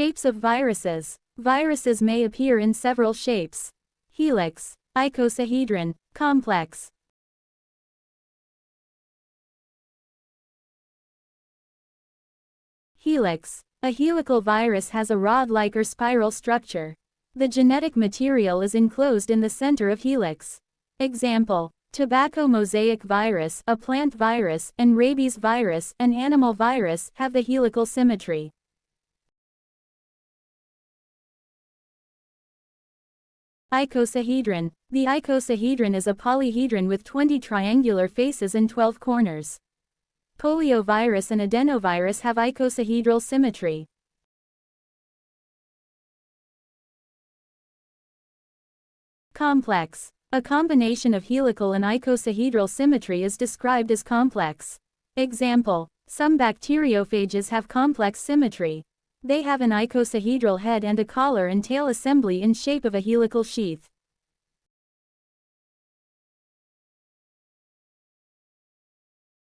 Shapes of viruses. Viruses may appear in several shapes. Helix, icosahedron, complex. Helix. A helical virus has a rod-like or spiral structure. The genetic material is enclosed in the center of helix. Example: tobacco mosaic virus, a plant virus, and rabies virus, an animal virus, have the helical symmetry. Icosahedron. The icosahedron is a polyhedron with 20 triangular faces and 12 corners. Poliovirus and adenovirus have icosahedral symmetry. Complex. A combination of helical and icosahedral symmetry is described as complex. Example: some bacteriophages have complex symmetry. They have an icosahedral head and a collar and tail assembly in shape of a helical sheath.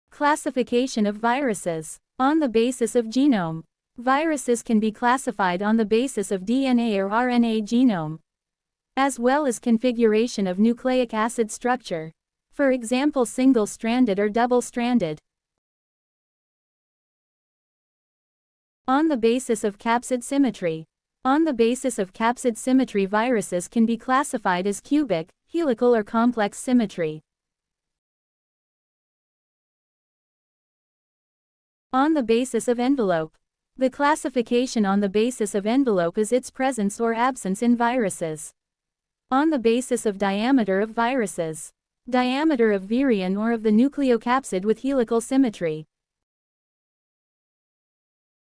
Classification of viruses. On the basis of genome. Viruses can be classified on the basis of DNA or RNA genome, as well as configuration of nucleic acid structure. For example, single-stranded or double-stranded. On the basis of capsid symmetry. On the basis of capsid symmetry, viruses can be classified as cubic, helical or complex symmetry. On the basis of envelope. The classification on the basis of envelope is its presence or absence in viruses. On the basis of diameter of viruses. Diameter of virion or of the nucleocapsid with helical symmetry.